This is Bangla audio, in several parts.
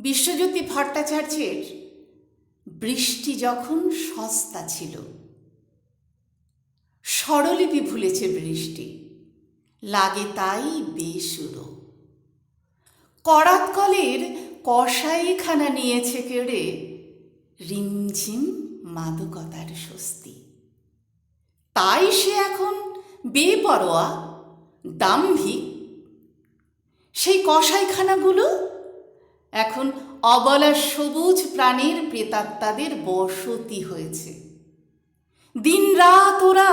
বিশ্বজ্যোতি ভট্টাচার্যের বৃষ্টি যখন সস্তা ছিল। স্বরলিপি ভুলেছে বৃষ্টি, লাগে তাই বেসুরো। করাতকলের কসাইখানা নিয়েছে কেড়ে, রিমঝিম মাদকতার স্বস্তি। তাই সে এখন বেপরোয়া, দাম্ভিক। সেই কসাইখানাগুলো এখন অবলা সবুজ প্রাণীর প্রেতাত্মাদের বসতি হয়েছে। দিন রাত ওরা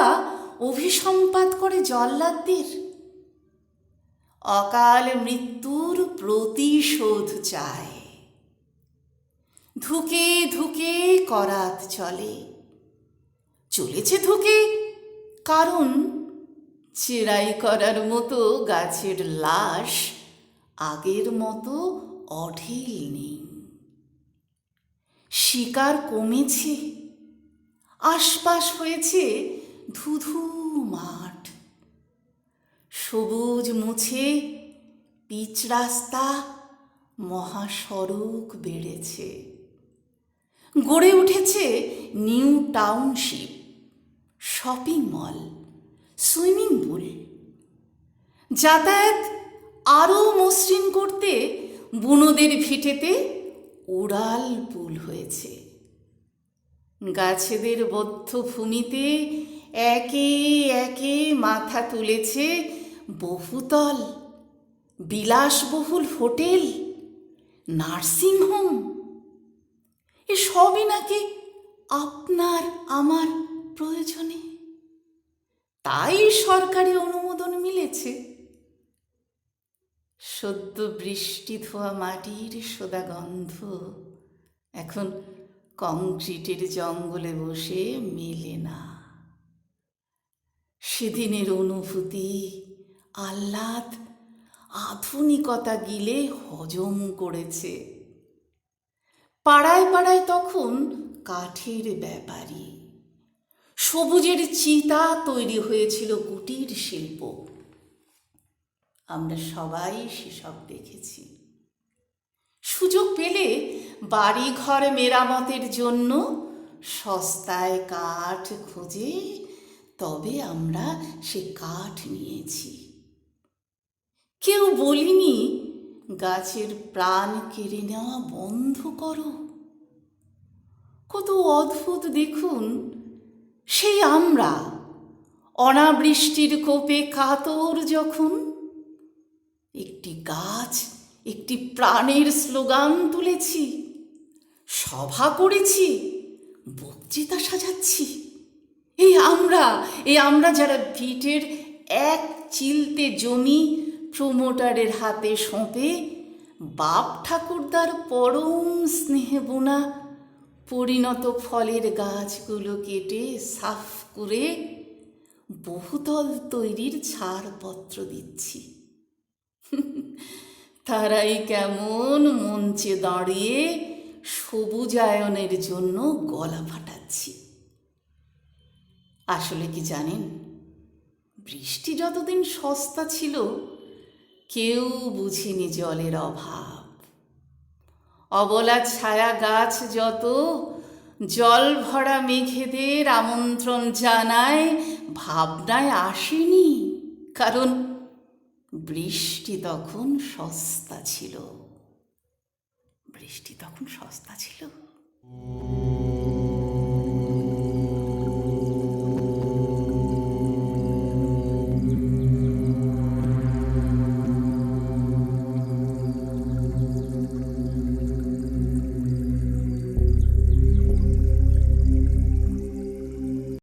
অভিসম্পাত করে জল্লাদদের। অকাল মৃত্যুর প্রতিশোধ চায়। ধুকে ধুকে করাত চলেছে ধুকে, কারণ চেরাই করার মতো গাছের লাশ আগের মতো অঢেল নেই। শিকার কমেছে, আশপাশ হয়েছে ধুধু মাঠ। সবুজ মুছে পিচ রাস্তা, মহাসড়ক বেড়েছে। গড়ে উঠেছে new township, shopping mall, swimming pool. যাতায়াত আরও মসৃণ করতে বুনোদের ভিটেতে উড়াল পুল হয়েছে। গাছেদের বদ্ধ ভূমিতে একে একে মাথা তুলেছে বহুতল, বিলাসবহুল হোটেল, নার্সিংহোম। এ সবই নাকি আপনার আমার প্রয়োজনে, তাই সরকারি অনুমোদন মিলেছে। সদ্য বৃষ্টি ধোয়া মাটির সোদা গন্ধ এখন কংক্রিটের জঙ্গলে বসে মেলে না। সেদিনের অনুভূতি, আহ্লাদ আধুনিকতা গিলে হজম করেছে। পাড়ায় পাড়ায় তখন কাঠের ব্যাপারী, সবুজের চিতা তৈরি হয়েছিল কুটির শিল্প। আমরা সবাই সেসব দেখেছি। সুযোগ পেলে বাড়ি ঘর মেরামতের জন্য সস্তায় কাঠ খুঁজে তবে আমরা সে কাঠ নিয়েছি। কেউ বলিনি গাছের প্রাণ কেড়ে নেওয়া বন্ধ করো। কত অদ্ভুত দেখুন সেই আমরা, অনাবৃষ্টির কোপে কাতর যখন একটি গাছ, একটি প্রাণের স্লোগান তুলেছি, সভা করেছি, বক্তৃতা সাজাচ্ছি। এই আমরা যারা ভিটের এক চিলতে জমি প্রমোটারের হাতে সঁপে বাপ ঠাকুরদার পরম স্নেহে বোনা পরিণত ফলের গাছগুলো কেটে সাফ করে বহুতল তৈরির ছাড়পত্র দিচ্ছি। তারাই কেমন মঞ্চে দাঁড়িয়ে সবুজায়নের জন্য গলা ফাটাচ্ছি। আসলে কি জানেন, বৃষ্টি যতদিন সস্তা ছিল কেউ বুঝেনি জলের অভাব। অবলা ছায়া গাছ যত জল ভরা মেঘেদের আমন্ত্রণ জানায়, ভাবনায় আসেনি, কারণ বৃষ্টি তখন সস্তা ছিল।